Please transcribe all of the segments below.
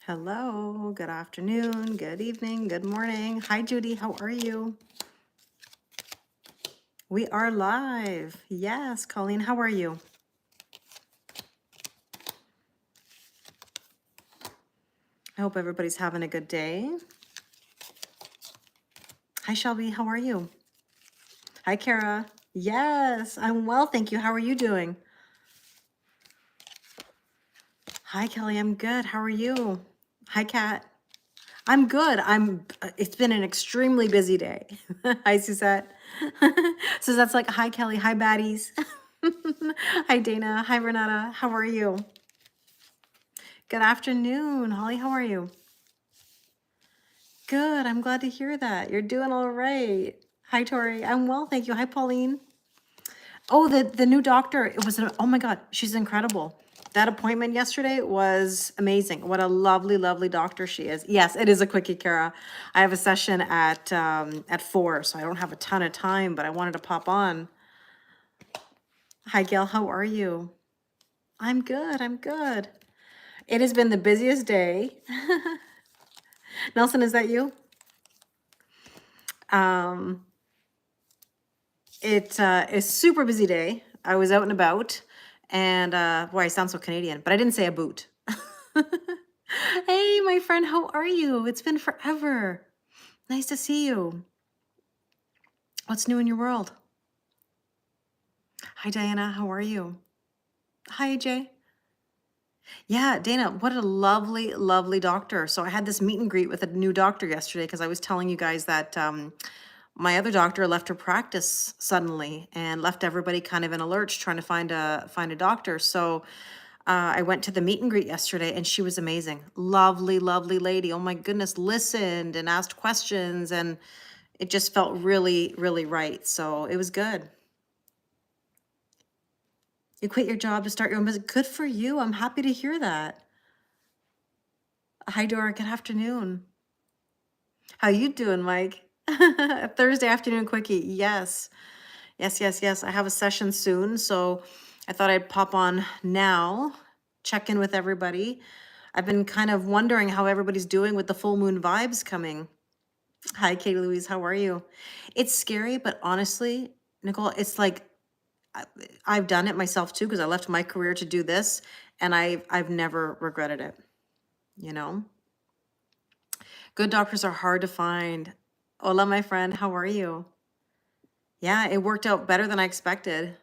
Hello, good afternoon, good evening, good morning. Hi, Judy, how are you? We are live. Yes, Colleen, how are you? I hope everybody's having a good day. Hi, Shelby, how are you? Hi, Kara. Yes, I'm well, thank you. How are you doing? Hi, Kelly, I'm good. How are you? Hi, Kat. I'm good. It's been an extremely busy day. Hi, Suzette. Suzette's like, hi, Kelly. Hi, baddies. Hi, Dana. Hi, Renata. How are you? Good afternoon. Holly, how are you? Good. I'm glad to hear that. You're doing all right. Hi, Tori. I'm well, thank you. Hi, Pauline. Oh, the new doctor. Oh my God, she's incredible. That appointment yesterday was amazing. What a lovely, lovely doctor she is. Yes, it is a quickie, Kara. I have a session at 4, so I don't have a ton of time, but I wanted to pop on. Hi, Gail. How are you? I'm good. I'm good. It has been the busiest day. Nelson, is that you? It's a super busy day. I was out and about, and boy, I sound so Canadian, but I didn't say a boot. Hey, my friend, how are you? It's been forever. Nice to see you. What's new in your world? Hi, Diana. How are you? Hi, AJ. Yeah, Dana, what a lovely, lovely doctor. So I had this meet and greet with a new doctor yesterday because I was telling you guys that my other doctor left her practice suddenly and left everybody kind of in a lurch trying to find a doctor. So I went to the meet and greet yesterday and she was amazing. Lovely, lovely lady. Oh my goodness, listened and asked questions and it just felt really, really right. So it was good. You quit your job to start your own business. Good for you. I'm happy to hear that. Hi, Dora. Good afternoon. How you doing, Mike? Thursday afternoon quickie. Yes. Yes, yes, yes. I have a session soon, so I thought I'd pop on now, check in with everybody. I've been kind of wondering how everybody's doing with the full moon vibes coming. Hi, Katie Louise. How are you? It's scary, but honestly, Nicole, it's like I've done it myself too because I left my career to do this, and I've never regretted it. You know, good doctors are hard to find. Hola, my friend. How are you? Yeah, it worked out better than I expected.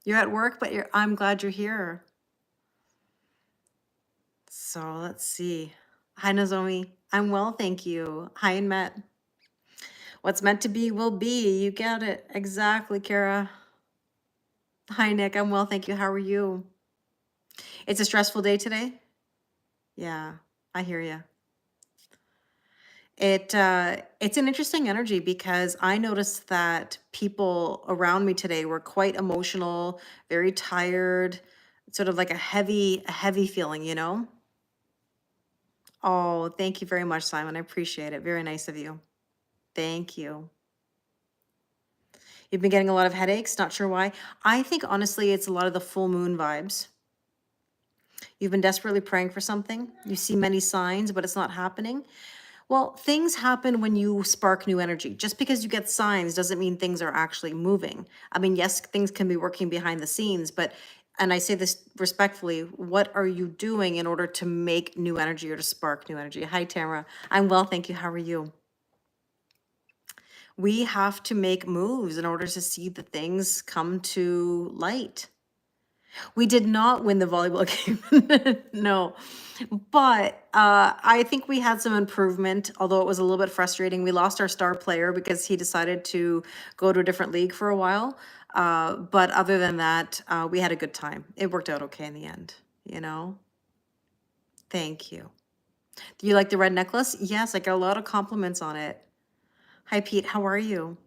You're at work, but I'm glad you're here. So let's see. Hi, Nozomi. I'm well, thank you. Hi, and Met. What's meant to be will be. You get it. Exactly, Kara. Hi, Nick. I'm well, thank you. How are you? It's a stressful day today? Yeah, I hear you. It's an interesting energy because I noticed that people around me today were quite emotional, very tired, sort of like a heavy feeling, you know? Oh, thank you very much, Simon. I appreciate it. Very nice of you. Thank you. You've been getting a lot of headaches, not sure why. I think honestly, it's a lot of the full moon vibes. You've been desperately praying for something. You see many signs, but it's not happening. Well, things happen when you spark new energy. Just because you get signs doesn't mean things are actually moving. I mean, yes, things can be working behind the scenes, but, and I say this respectfully, what are you doing in order to make new energy or to spark new energy? Hi, Tamara. I'm well, thank you. How are you? We have to make moves in order to see the things come to light. We did not win the volleyball game. No. But I think we had some improvement, although it was a little bit frustrating. We lost our star player because he decided to go to a different league for a while. But other than that, we had a good time. It worked out okay in the end, you know? Thank you. Do you like the red necklace? Yes, I got a lot of compliments on it. Hi, Pete. How are you?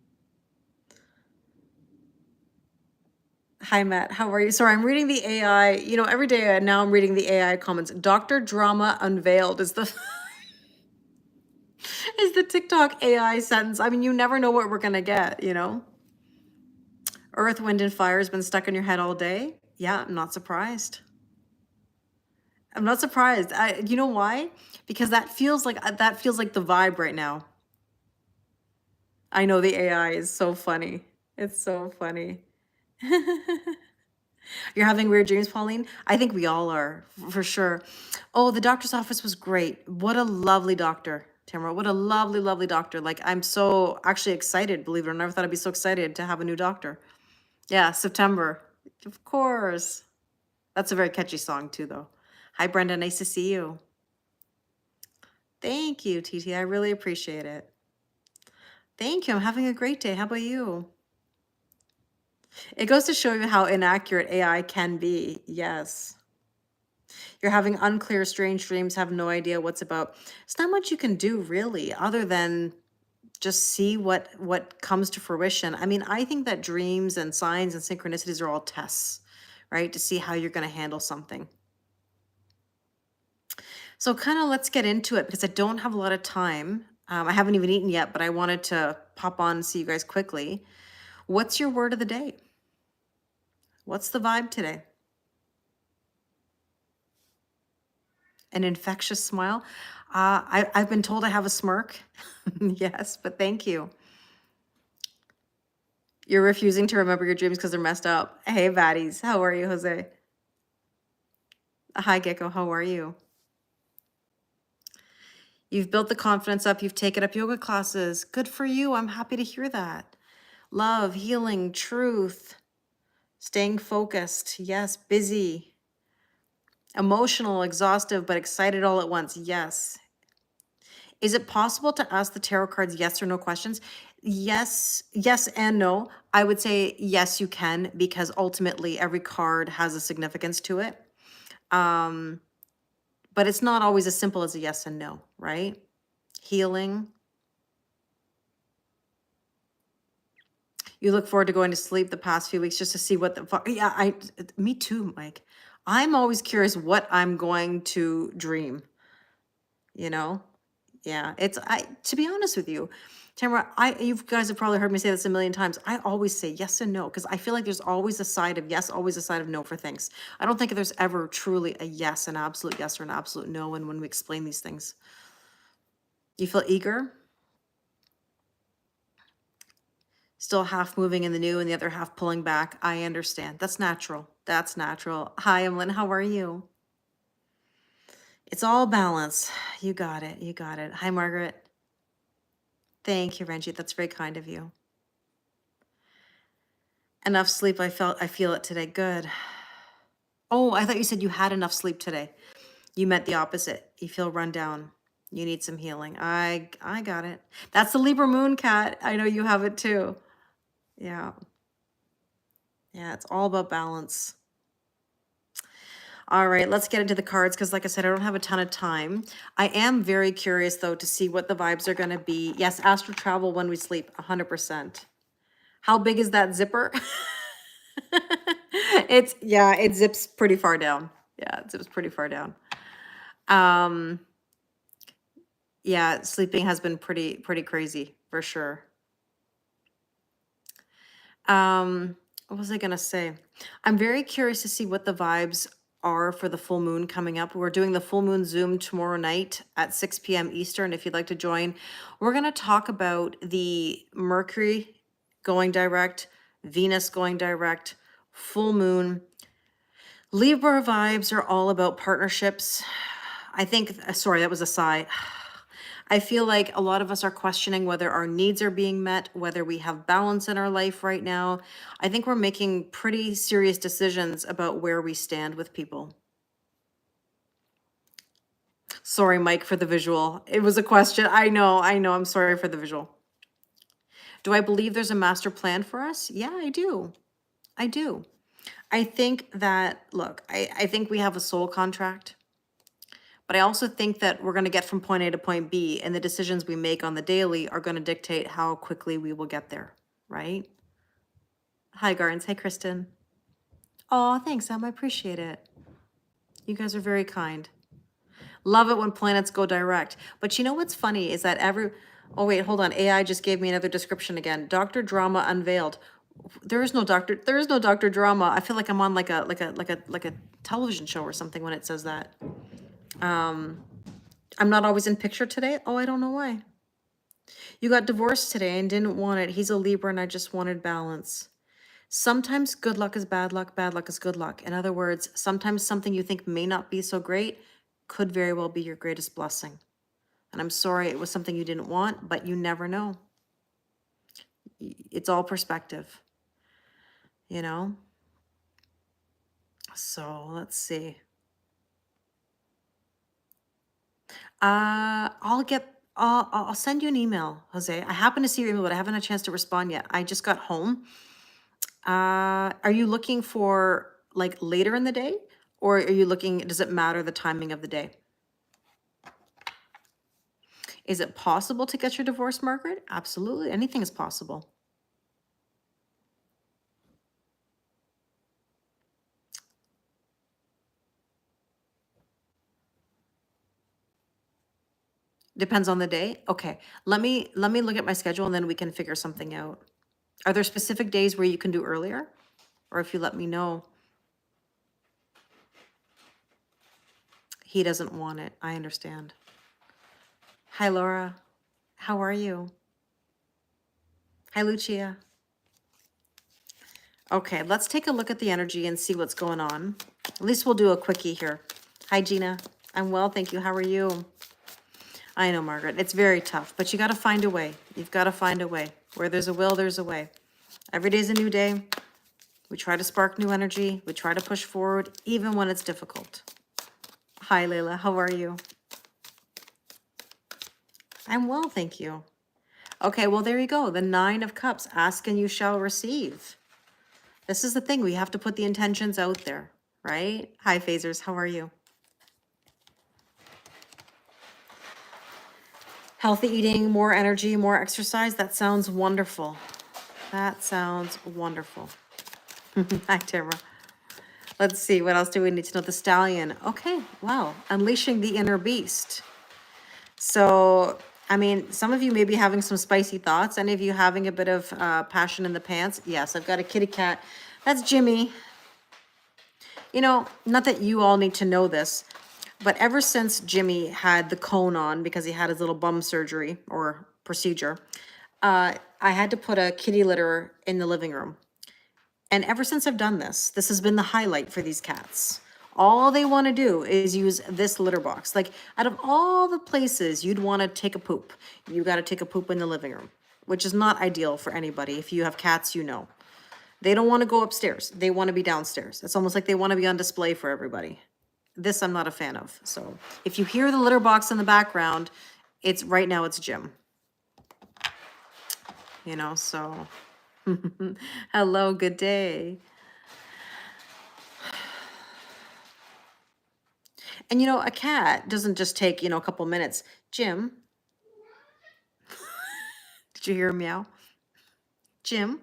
Hi, Matt. How are you? Sorry, I'm reading the AI. You know, every day now I'm reading the AI comments. Dr. Drama Unveiled is the is the TikTok AI sentence. I mean, you never know what we're gonna get, you know? Earth, wind, and fire has been stuck in your head all day. Yeah, I'm not surprised. I'm not surprised. You know why? Because that feels like the vibe right now. I know the AI is so funny. It's so funny. You're having weird dreams, Pauline? I think we all are, for sure. Oh, the doctor's office was great. What a lovely doctor, Tamara. What a lovely, lovely doctor. Like, I'm so actually excited, believe it or not. I never thought I'd be so excited to have a new doctor. Yeah, September. Of course. That's a very catchy song, too, though. Hi, Brenda. Nice to see you. Thank you, TT. I really appreciate it. Thank you. I'm having a great day. How about you? It goes to show you how inaccurate AI can be. Yes. You're having unclear, strange dreams, have no idea what's about. It's not much you can do really, other than just see what comes to fruition. I mean, I think that dreams and signs and synchronicities are all tests, right? To see how you're going to handle something. So kind of let's get into it because I don't have a lot of time. I haven't even eaten yet, but I wanted to pop on and see you guys quickly. What's your word of the day? What's the vibe today? An infectious smile. I've been told I have a smirk. Yes, but thank you. You're refusing to remember your dreams because they're messed up. Hey, baddies. How are you, Jose? Hi, Gecko. How are you? You've built the confidence up. You've taken up yoga classes. Good for you. I'm happy to hear that. Love, healing, truth, staying focused. Yes, busy, emotional, exhaustive, but excited all at once. Yes. Is it possible to ask the tarot cards yes or no questions? Yes, yes and no. I would say yes, you can, because ultimately every card has a significance to it. But it's not always as simple as a yes and no, right? Healing. You look forward to going to sleep the past few weeks just to see what the yeah, me too, Mike. I'm always curious what I'm going to dream, you know? Yeah, to be honest with you, Tamara, you guys have probably heard me say this a million times. I always say yes and no because I feel like there's always a side of yes, always a side of no for things. I don't think there's ever truly a yes, an absolute yes or an absolute no when we explain these things. You feel eager? Still half moving in the new and the other half pulling back. I understand. That's natural. That's natural. Hi, Emlyn. How are you? It's all balance. You got it. You got it. Hi, Margaret. Thank you, Ranjit. That's very kind of you. Enough sleep. I feel it today. Good. Oh, I thought you said you had enough sleep today. You meant the opposite. You feel run down. You need some healing. I got it. That's the Libra moon, cat. I know you have it too. Yeah. Yeah, it's all about balance. All right, let's get into the cards because, like I said, I don't have a ton of time. I am very curious, though, to see what the vibes are going to be. Yes, astral travel when we sleep, 100%. How big is that zipper? It zips pretty far down. Yeah, it zips pretty far down. Yeah, sleeping has been pretty crazy for sure. What was I gonna say? I'm very curious to see what the vibes are for the full moon coming up. We're doing the full moon Zoom tomorrow night at 6 p.m. Eastern. If you'd like to join, we're gonna talk about the Mercury going direct, Venus going direct, full moon. Libra vibes are all about partnerships. I think, sorry, that was a sigh. I feel like a lot of us are questioning whether our needs are being met, whether we have balance in our life right now. I think we're making pretty serious decisions about where we stand with people. Sorry, Mike, for the visual. It was a question. I know. I'm sorry for the visual. Do I believe there's a master plan for us? Yeah, I do. I do. I think that, look, I think we have a soul contract. But I also think that we're going to get from point A to point B, and the decisions we make on the daily are going to dictate how quickly we will get there, right? Hi, Gardens. Hey, Kristen. Oh, thanks, Em. I appreciate it. You guys are very kind. Love it when planets go direct. But you know what's funny is that oh, wait, hold on. AI just gave me another description again. Dr. Drama unveiled. There is no Dr. Drama. I feel like I'm on like a television show or something when it says that. I'm not always in picture today. Oh, I don't know why. You got divorced today and didn't want it. He's a Libra and I just wanted balance. Sometimes good luck is bad luck is good luck. In other words, sometimes something you think may not be so great could very well be your greatest blessing. And I'm sorry it was something you didn't want, but you never know. It's all perspective, you know? So let's see. I'll send you an email, Jose. I happen to see your email, but I haven't had a chance to respond yet. I just got home. Are you looking for like later in the day? Or are you looking, does it matter the timing of the day? Is it possible to get your divorce, Margaret? Absolutely. Anything is possible. Depends on the day. Okay. Let me look at my schedule and then we can figure something out. Are there specific days where you can do earlier? Or if you let me know, he doesn't want it. I understand. Hi, Laura. How are you? Hi, Lucia. Okay, let's take a look at the energy and see what's going on. At least we'll do a quickie here. Hi, Gina. I'm well, thank you. How are you? I know, Margaret. It's very tough, but you got to find a way. You've got to find a way. Where there's a will, there's a way. Every day's a new day. We try to spark new energy. We try to push forward, even when it's difficult. Hi, Layla. How are you? I'm well, thank you. Okay, well, there you go. The 9 of Cups. Ask and you shall receive. This is the thing. We have to put the intentions out there, right? Hi, phasers. How are you? Healthy eating, more energy, more exercise. That sounds wonderful. That sounds wonderful. Hi, Tara. Let's see. What else do we need to know? The stallion. Okay. Wow. Unleashing the inner beast. So, I mean, some of you may be having some spicy thoughts. Any of you having a bit of passion in the pants? Yes, I've got a kitty cat. That's Jimmy. You know, not that you all need to know this, but ever since Jimmy had the cone on because he had his little bum surgery or procedure, I had to put a kitty litter in the living room. And ever since I've done this, this has been the highlight for these cats. All they want to do is use this litter box. Like, out of all the places you'd want to take a poop, you got to take a poop in the living room, which is not ideal for anybody. If you have cats, you know. They don't want to go upstairs. They want to be downstairs. It's almost like they want to be on display for everybody. This I'm not a fan of. So if you hear the litter box in the background, it's right now it's Jim. You know, so hello, good day. And you know, a cat doesn't just take, you know, a couple minutes. Jim, did you hear a meow? Jim,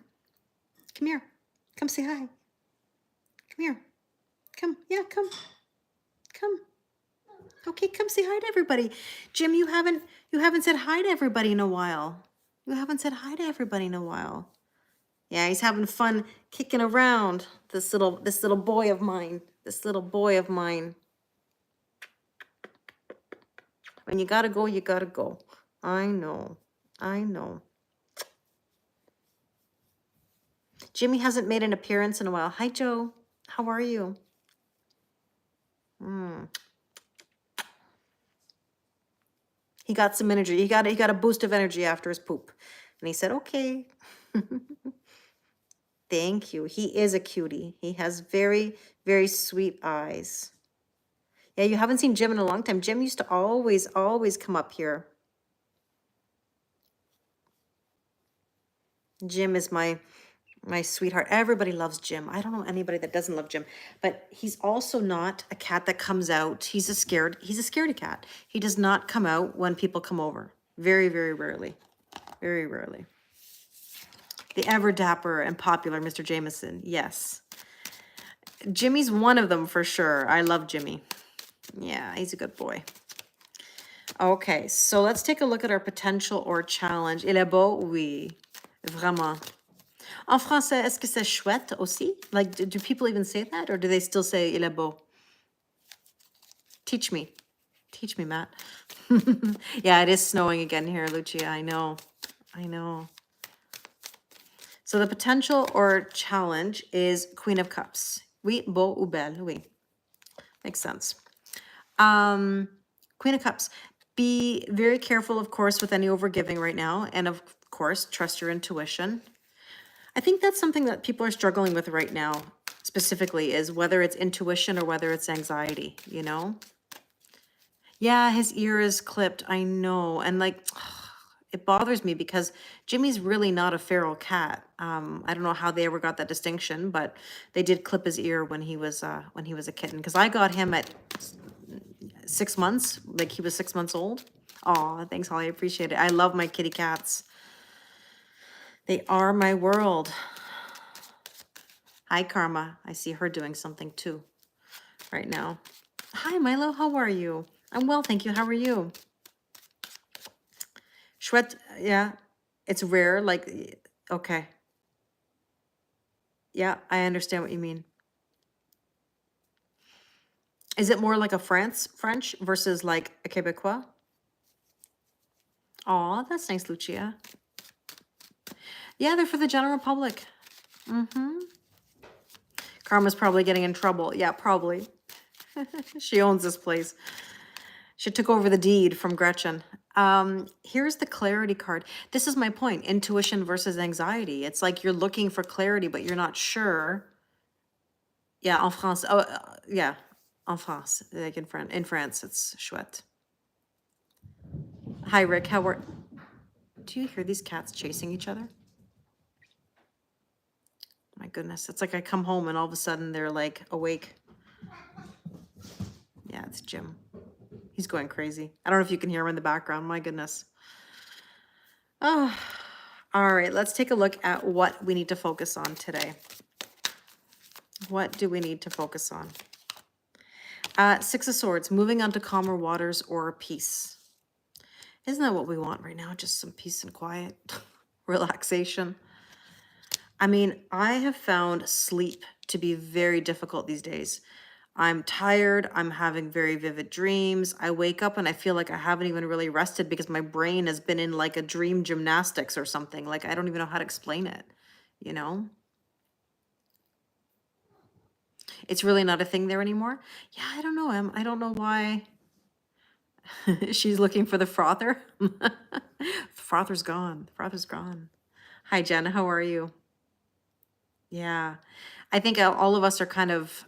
come here. Come say hi. Come here. Come, yeah, come. Come. Okay, come say hi to everybody. Jim, you haven't said hi to everybody in a while. You haven't said hi to everybody in a while. Yeah, he's having fun kicking around. This little boy of mine. This little boy of mine. When you gotta go, you gotta go. I know. I know. Jimmy hasn't made an appearance in a while. Hi, Joe. How are you? He got some energy. He got a boost of energy after his poop. And he said, okay. Thank you. He is a cutie. He has very, very sweet eyes. Yeah, you haven't seen Jim in a long time. Jim used to always come up here. Jim is my sweetheart. Everybody loves Jim. I don't know anybody that doesn't love Jim, but he's also not a cat that comes out. He's a scaredy cat. He does not come out when people come over. Very, very rarely. Very rarely. The ever dapper and popular Mr. Jameson. Yes. Jimmy's one of them for sure. I love Jimmy. Yeah, he's a good boy. Okay, so let's take a look at our potential or challenge. Il est beau? Oui. Vraiment. En français, est-ce que c'est chouette aussi? Like, do people even say that? Or do they still say il est beau? Teach me. Teach me, Matt. Yeah, it is snowing again here, Lucia. I know. I know. So the potential or challenge is Queen of Cups. Oui, beau ou belle. Oui. Makes sense. Queen of Cups. Be very careful, of course, with any overgiving right now. And of course, trust your intuition. I think that's something that people are struggling with right now, specifically, is whether it's intuition or whether it's anxiety, you know? Yeah, his ear is clipped. I know. And like, it bothers me because Jimmy's really not a feral cat. I don't know how they ever got that distinction, but they did clip his ear when he was a kitten. Because I got him at 6 months, like he was 6 months old. Oh, thanks, Holly. I appreciate it. I love my kitty cats. They are my world. Hi, Karma. I see her doing something too right now. Hi, Milo. How are you? I'm well, thank you. How are you? Chouette, yeah, it's rare. Like, okay. Yeah, I understand what you mean. Is it more like a French versus like a Quebecois? Oh, that's nice, Lucia. Yeah, they're for the general public. Mm-hmm. Karma's probably getting in trouble. Yeah, probably. She owns this place. She took over the deed from Gretchen. Here's the clarity card. This is my point. Intuition versus anxiety. It's like you're looking for clarity, but you're not sure. Yeah, en France. Oh, yeah, en France. Like in France, it's chouette. Hi, Rick. How are? Do you hear these cats chasing each other? My goodness, it's like I come home and all of a sudden they're like awake. Yeah, it's Jim. He's going crazy. I don't know if you can hear him in the background. My goodness. Oh, all right. Let's take a look at what we need to focus on today. What do we need to focus on? Six of Swords, moving on to calmer waters or peace. Isn't that what we want right now? Just some peace and quiet, relaxation. I mean, I have found sleep to be very difficult these days. I'm tired. I'm having very vivid dreams. I wake up and I feel like I haven't even really rested because my brain has been in like a dream gymnastics or something. Like, I don't even know how to explain it, you know? It's really not a thing there anymore. Yeah, I don't know. I don't know why. She's looking for the frother. The frother's gone. The frother's gone. Hi, Jen. How are you? Yeah. I think all of us are kind of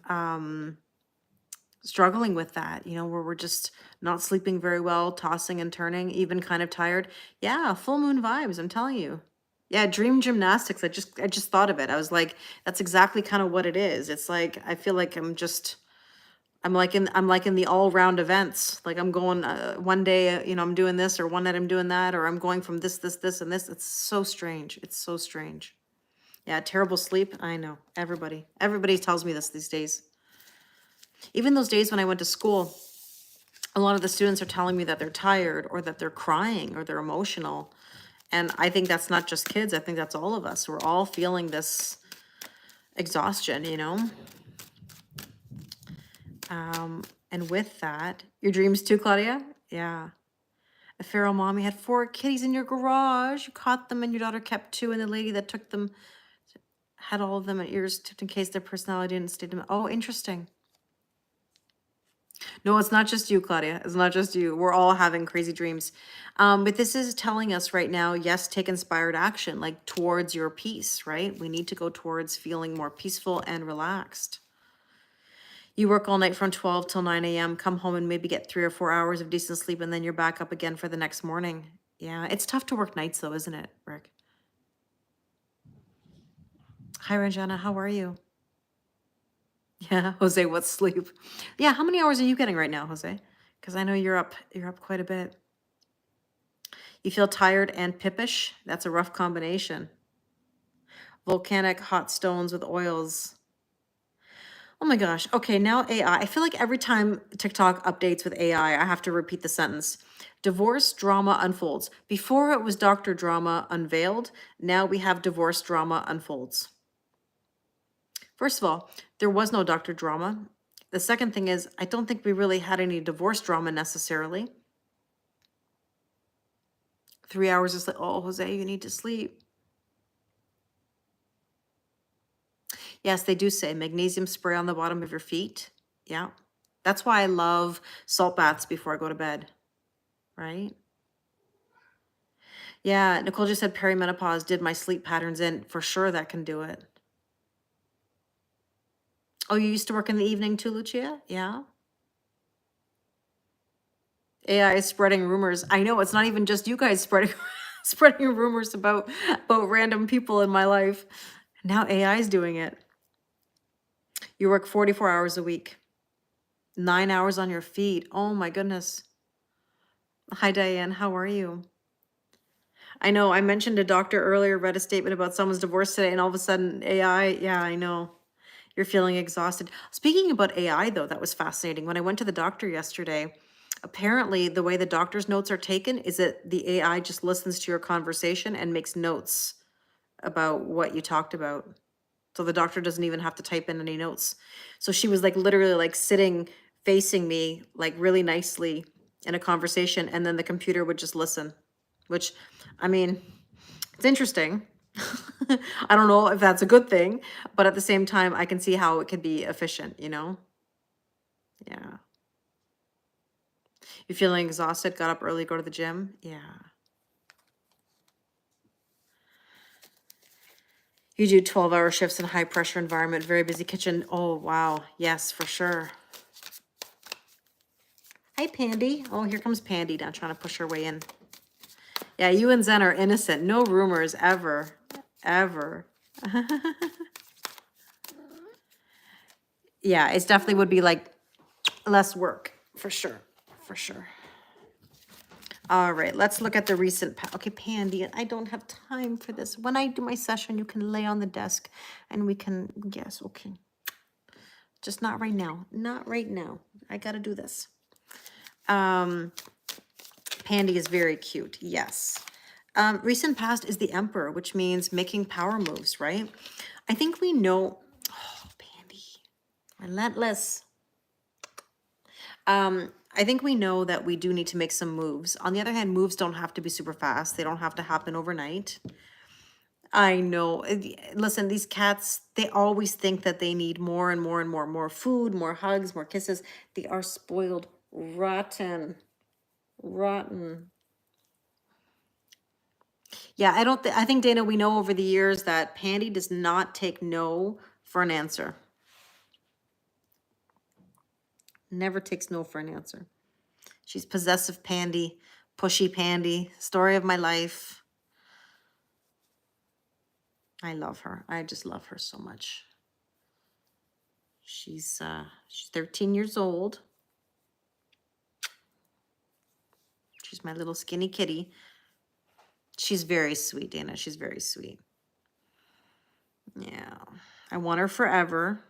struggling with that, you know, where we're just not sleeping very well, tossing and turning, even kind of tired. Yeah, full moon vibes, I'm telling you. Yeah, dream gymnastics. I just thought of it. I was like, that's exactly kind of what it is. It's like I feel like I'm like in the all-round events. Like I'm going one day, I'm doing this, or one night I'm doing that, or I'm going from this and this. It's so strange. It's so strange. Yeah, terrible sleep. I know. Everybody tells me this these days. Even those days when I went to school, a lot of the students are telling me that they're tired or that they're crying or they're emotional. And I think that's not just kids. I think that's all of us. We're all feeling this exhaustion, you know? And with that, your dreams too, Claudia? Yeah. A feral mommy had 4 kitties in your garage. You caught them and your daughter kept 2, and the lady that took them had all of them at yours tipped in case their personality didn't stay to. Oh, interesting. No, it's not just you, Claudia. It's not just you. We're all having crazy dreams. But this is telling us right now, yes, take inspired action, like towards your peace, right? We need to go towards feeling more peaceful and relaxed. You work all night from 12 till 9 a.m., come home and maybe get 3 or 4 hours of decent sleep, and then you're back up again for the next morning. Yeah, it's tough to work nights though, isn't it, Rick? Hi, Ranjana. How are you? Yeah, Jose, what's sleep? Yeah, how many hours are you getting right now, Jose? Because I know you're up quite a bit. You feel tired and pippish? That's a rough combination. Volcanic hot stones with oils. Oh my gosh. Okay, now AI. I feel like every time TikTok updates with AI, I have to repeat the sentence. Divorce drama unfolds. Before it was Dr. Drama unveiled. Now we have divorce drama unfolds. First of all, there was no Dr. Drama. The second thing is, I don't think we really had any divorce drama necessarily. 3 hours of sleep. Oh, Jose, you need to sleep. Yes, they do say magnesium spray on the bottom of your feet. Yeah. That's why I love salt baths before I go to bed, right? Yeah, Nicole just said perimenopause did my sleep patterns in. For sure that can do it. Oh, you used to work in the evening too, Lucia? Yeah. AI is spreading rumors. I know it's not even just you guys spreading spreading rumors about random people in my life. Now AI is doing it. You work 44 hours a week. 9 hours on your feet. Oh my goodness. Hi Diane, how are you? I know I mentioned a doctor earlier read a statement about someone's divorce today and all of a sudden AI, yeah, I know. You're feeling exhausted. Speaking about AI though, that was fascinating. When I went to the doctor yesterday, apparently the way the doctor's notes are taken is that the AI just listens to your conversation and makes notes about what you talked about. So the doctor doesn't even have to type in any notes. So she was like literally like sitting facing me like really nicely in a conversation, and then the computer would just listen, which, I mean, it's interesting. I don't know if that's a good thing, but at the same time, I can see how it can be efficient, you know? Yeah. You feeling exhausted? Got up early, go to the gym? Yeah. You do 12-hour shifts in a high pressure environment, very busy kitchen. Oh, wow. Yes, for sure. Hi, Pandy. Oh, here comes Pandy now trying to push her way in. Yeah, you and Zen are innocent. No rumors ever. Ever. Yeah, it definitely would be like less work. For sure. For sure. All right, let's look at the recent. Okay, Pandy, I don't have time for this. When I do my session, you can lay on the desk and we can, yes, okay. Just not right now. Not right now. I got to do this. Pandy is very cute. Yes. Recent past is the Emperor, which means making power moves, right? I think we know. Oh, Pandy. Relentless. I think we know that we do need to make some moves. On the other hand, moves don't have to be super fast. They don't have to happen overnight. I know. Listen, these cats, they always think that they need more and more and more food, more hugs, more kisses. They are spoiled rotten. Rotten. Yeah, I think, Dana, we know over the years that Pandy does not take no for an answer. Never takes no for an answer. She's possessive Pandy, pushy Pandy, story of my life. I love her. I just love her so much. She's 13 years old. She's my little skinny kitty. She's very sweet, Dana. She's very sweet. Yeah. I want her forever.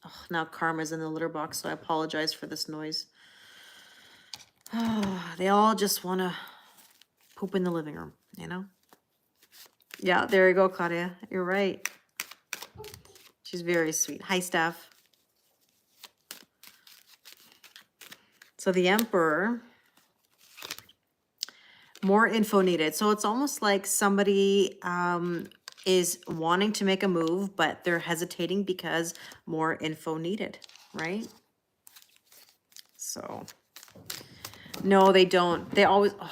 Oh, now Karma's in the litter box, so I apologize for this noise. Oh, they all just want to poop in the living room, you know? Yeah, there you go, Claudia. You're right. She's very sweet. Hi, Steph. So the Emperor, more info needed. So it's almost like somebody is wanting to make a move, but they're hesitating because more info needed, right? So, no, they don't. They always, oh.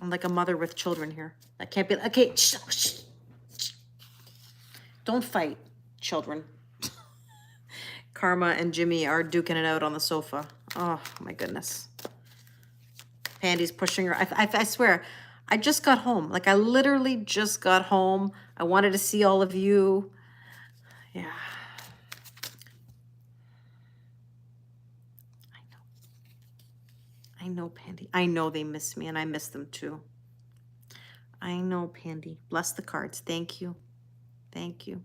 I'm like a mother with children here. That can't be, okay, shh, shh. Don't fight, children. Karma and Jimmy are duking it out on the sofa. Oh, my goodness. Pandy's pushing her. I swear, I just got home. Like, I literally just got home. I wanted to see all of you. Yeah. I know, Pandy. I know they miss me, and I miss them too. I know, Pandy. Bless the cards. Thank you. Thank you.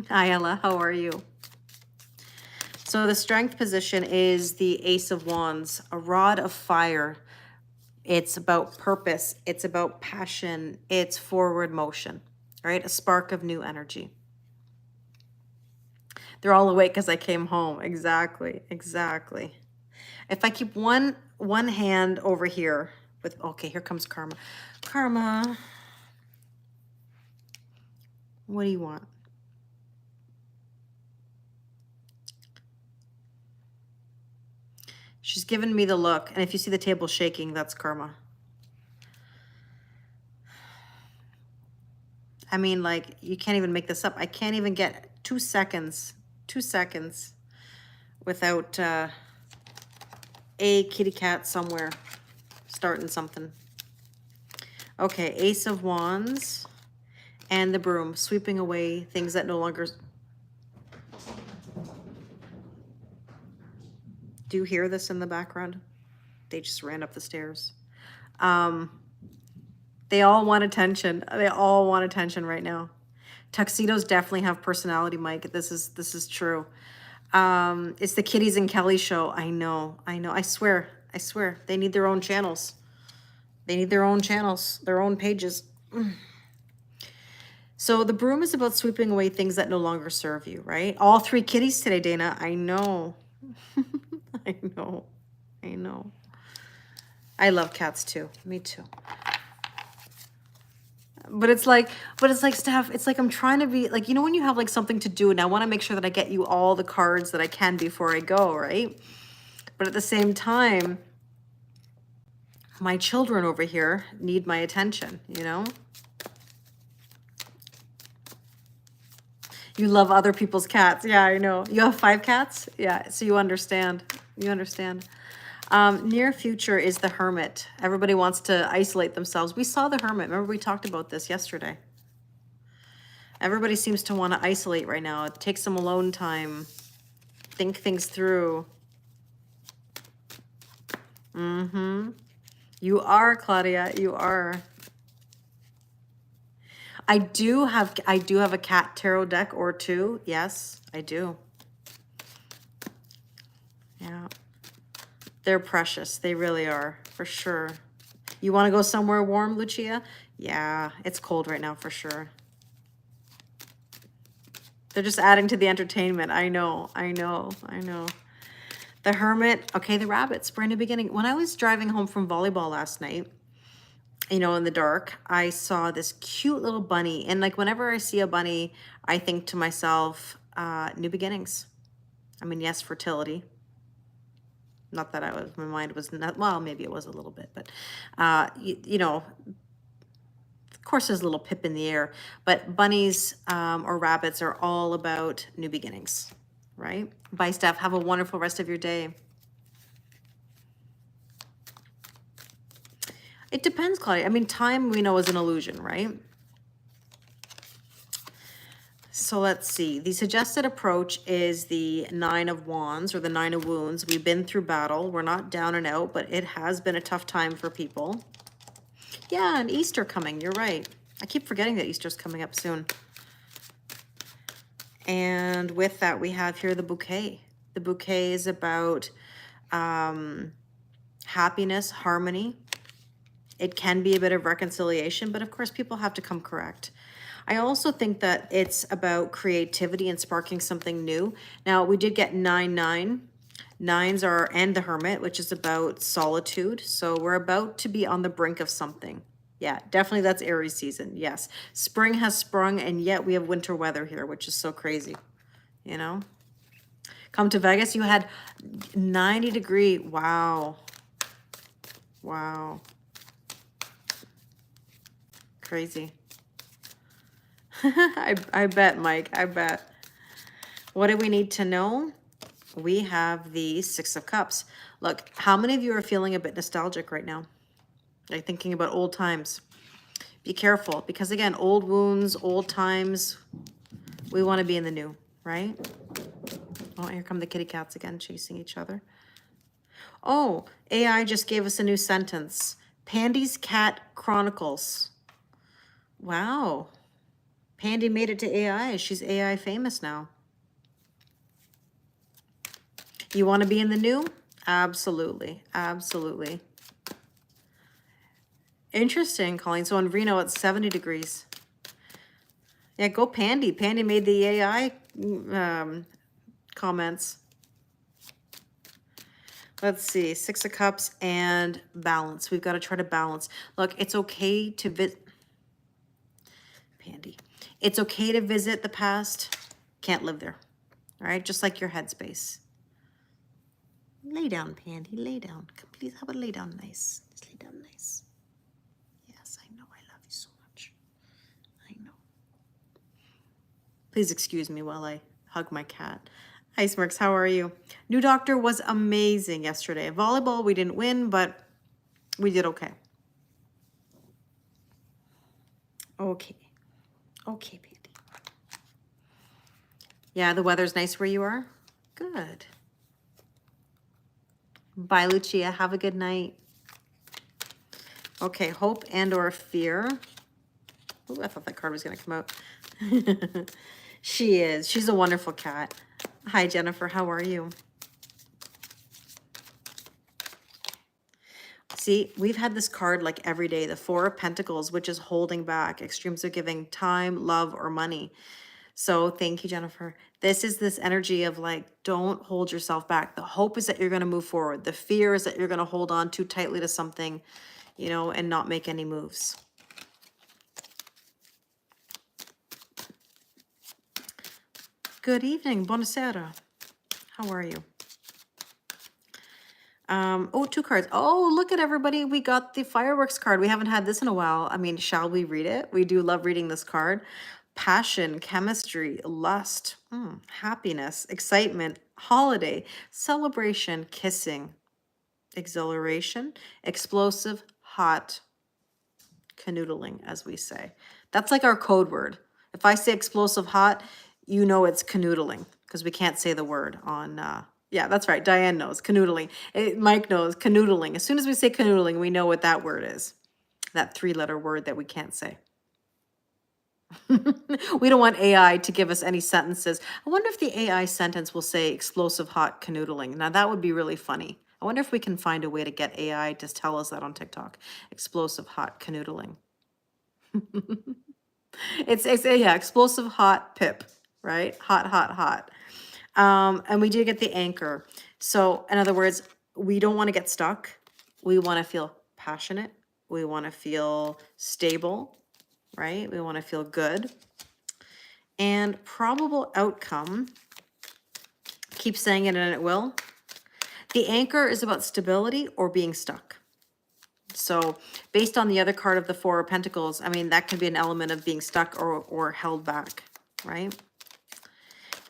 Hi, Ella. How are you? So the strength position is the Ace of Wands, a rod of fire. It's about purpose. It's about passion. It's forward motion, right? A spark of new energy. They're all awake because I came home. Exactly, exactly. If I keep one hand over here with, okay, here comes Karma. Karma, what do you want? She's giving me the look, and if you see the table shaking, that's Karma. I mean, like, you can't even make this up. I can't even get 2 seconds without a kitty cat somewhere starting something. Okay, Ace of Wands and the broom, sweeping away things that no longer... Do you hear this in the background? They just ran up the stairs. They all want attention. They all want attention right now. Tuxedos definitely have personality, Mike. This is true. It's the Kitties and Kelly show. I know. I swear. They need their own channels. They need their own channels, their own pages. So the broom is about sweeping away things that no longer serve you, right? All 3 kitties today, Dana. I know. I know. I love cats too. Me too. But it's like, Steph, it's like I'm trying to be like, you know, when you have like something to do and I want to make sure that I get you all the cards that I can before I go, right? But at the same time, my children over here need my attention, you know? You love other people's cats. Yeah, I know. You have 5 cats? Yeah, so you understand. Near future is the Hermit. Everybody wants to isolate themselves. We saw the Hermit. Remember we talked about this yesterday. Everybody seems to want to isolate right now. Take some alone time. Think things through. You are, Claudia. You are. I do have a cat tarot deck or 2. Yes, I do. Yeah. They're precious. They really are, for sure. You want to go somewhere warm, Lucia? Yeah, it's cold right now, for sure. They're just adding to the entertainment. I know. The Hermit. Okay, the rabbits. Brand new beginning. When I was driving home from volleyball last night, you know, in the dark, I saw this cute little bunny. And like whenever I see a bunny, I think to myself, new beginnings. I mean, yes, fertility. Not that my mind was not, well, maybe it was a little bit, but, you know, of course there's a little pip in the air, but bunnies or rabbits are all about new beginnings, right? Bye, Steph. Have a wonderful rest of your day. It depends, Claudia. I mean, time we know is an illusion, right? So let's see. The suggested approach is the 9 of Wands or the 9 of Wounds. We've been through battle. We're not down and out, but it has been a tough time for people. Yeah, and Easter coming. You're right. I keep forgetting that Easter's coming up soon. And with that, we have here the bouquet. The bouquet is about happiness, harmony. It can be a bit of reconciliation, but of course people have to come correct. I also think that it's about creativity and sparking something new. Now, we did get 9-9. 9s are, and the Hermit, which is about solitude. So we're about to be on the brink of something. Yeah, definitely that's Aries season. Yes. Spring has sprung, and yet we have winter weather here, which is so crazy, you know? Come to Vegas, you had 90-degree. Wow. Crazy. I bet, Mike. I bet. What do we need to know? We have the 6 of Cups. Look, how many of you are feeling a bit nostalgic right now? Like thinking about old times? Be careful, because again, old wounds, old times, we want to be in the new, right? Oh, here come the kitty cats again, chasing each other. Oh, AI just gave us a new sentence. Pandy's Cat Chronicles. Wow. Pandy made it to AI. She's AI famous now. You want to be in the new? Absolutely. Interesting, Colleen. So in Reno, it's 70 degrees. Yeah, go Pandy. Pandy made the AI comments. Let's see, Six of Cups and balance. We've got to try to balance. Look, it's okay to visit, Pandy. It's okay to visit the past. Can't live there, all right? Just like your headspace. Lay down, Pandy, lay down. Please, how about lay down nice? Just lay down nice. Yes, I know, I love you so much. I know. Please excuse me while I hug my cat. Hi, Smirks, how are you? New Doctor was amazing yesterday. Volleyball, we didn't win, but we did okay. Okay. Okay, Pandy. Yeah, the weather's nice where you are? Good. Bye, Lucia. Have a good night. Okay, hope and or fear. Ooh, I thought that card was going to come out. She is. She's a wonderful cat. Hi, Jennifer. How are you? See, we've had this card like every day, the Four of Pentacles, which is holding back. Extremes of giving time, love, or money. So thank you, Jennifer. This is this energy of like, don't hold yourself back. The hope is that you're going to move forward. The fear is that you're going to hold on too tightly to something, you know, and not make any moves. Good evening. Buonasera. How are you? Oh, two cards. Oh, look at everybody. We got the fireworks card. We haven't had this in a while. I mean, shall we read it? We do love reading this card. Passion, chemistry, lust, happiness, excitement, holiday, celebration, kissing, exhilaration, explosive, hot, canoodling, as we say. That's like our code word. If I say explosive hot, you know it's canoodling because we can't say the word on, yeah, that's right. Diane knows canoodling. Mike knows canoodling. As soon as we say canoodling, we know what that word is. That three-letter word that we can't say. We don't want AI to give us any sentences. I wonder if the AI sentence will say explosive hot canoodling. Now that would be really funny. I wonder if we can find a way to get AI to tell us that on TikTok. Explosive hot canoodling. It's yeah, explosive hot pip, right? Hot, hot, hot. And we do get the anchor. So in other words, we don't want to get stuck. We want to feel passionate. We want to feel stable, right? We want to feel good. And probable outcome, keep saying it and it will. The anchor is about stability or being stuck. So based on the other card of the Four of Pentacles, I mean, that could be an element of being stuck or held back, right?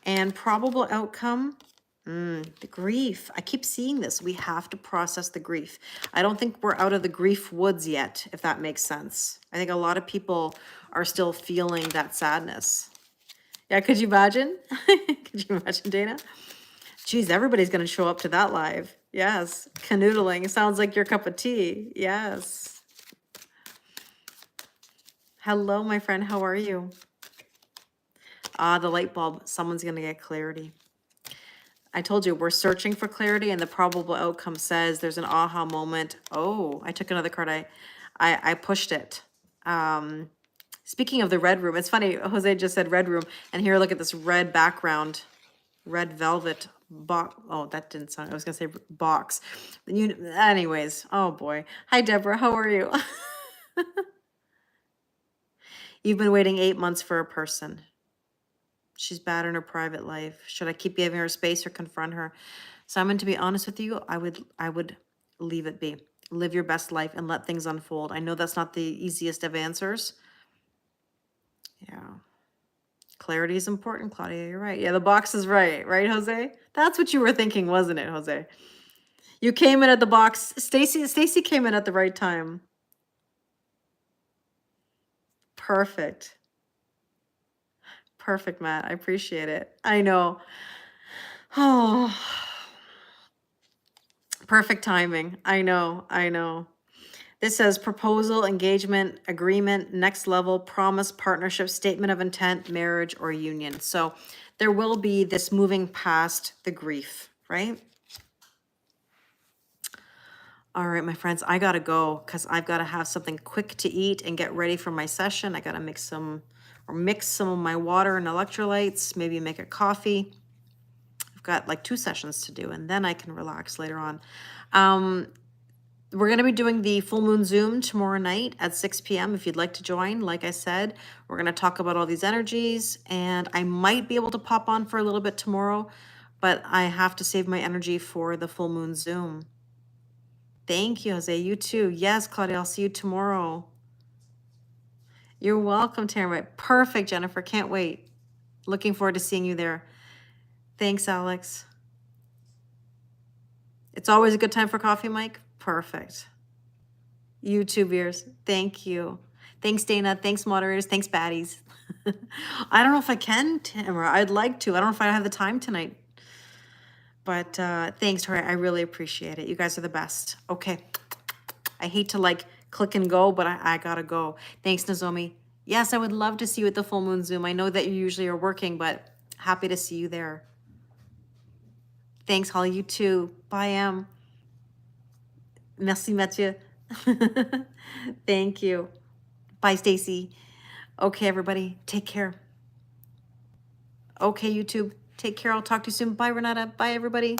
And probable outcome, the grief. I keep seeing this. We have to process the grief. I don't think we're out of the grief woods yet, if that makes sense. I think a lot of people are still feeling that sadness. Yeah, could you imagine? Could you imagine, Dana? Geez, everybody's going to show up to that live. Yes. Canoodling. Sounds like your cup of tea. Yes. Hello, my friend. How are you? Ah, the light bulb. Someone's going to get clarity. I told you, we're searching for clarity, and the probable outcome says there's an aha moment. Oh, I took another card. I pushed it. Speaking of the red room, it's funny. Jose just said red room, and here, look at this red background, red velvet box. Oh, that didn't sound. I was gonna say box. Anyways. Oh boy. Hi, Deborah. How are you? You've been waiting 8 months for a person. She's bad in her private life. Should I keep giving her space or confront her? Simon, to be honest with you, I would leave it be. Live your best life and let things unfold. I know that's not the easiest of answers. Yeah. Clarity is important, Claudia. You're right. Yeah, the box is right. Right, Jose? That's what you were thinking, wasn't it, Jose? You came in at the box. Stacy came in at the right time. Perfect. Perfect, Matt. I appreciate it. I know. Oh, perfect timing. I know. I know. This says proposal, engagement, agreement, next level, promise, partnership, statement of intent, marriage, or union. So there will be this moving past the grief, right? All right, my friends, I gotta go because I've got to have something quick to eat and get ready for my session. I gotta mix some of my water and electrolytes, maybe make a coffee. I've got like 2 sessions to do, and then I can relax later on. Um, we're going to be doing the full moon Zoom tomorrow night at 6 p.m. If you'd like to join, like I said, we're going to talk about all these energies, and I might be able to pop on for a little bit tomorrow, but I have to save my energy for the full moon Zoom. Thank you, Jose. You too. Yes, Claudia, I'll see you tomorrow. You're welcome, Tamara. Perfect, Jennifer. Can't wait. Looking forward to seeing you there. Thanks, Alex. It's always a good time for coffee, Mike. Perfect. YouTube viewers, thank you. Thanks, Dana. Thanks, moderators. Thanks, baddies. I don't know if I can, Tamara. I'd like to. I don't know if I have the time tonight. But thanks, Tori. I really appreciate it. You guys are the best. Okay. I hate to like click and go, but I gotta go. Thanks, Nozomi. Yes, I would love to see you at the full moon Zoom. I know that you usually are working, but happy to see you there. Thanks, Holly. You too. Bye, Em. Merci, Mathieu. Thank you. Bye, Stacy. Okay, everybody, take care. Okay, YouTube, take care. I'll talk to you soon. Bye, Renata. Bye, everybody.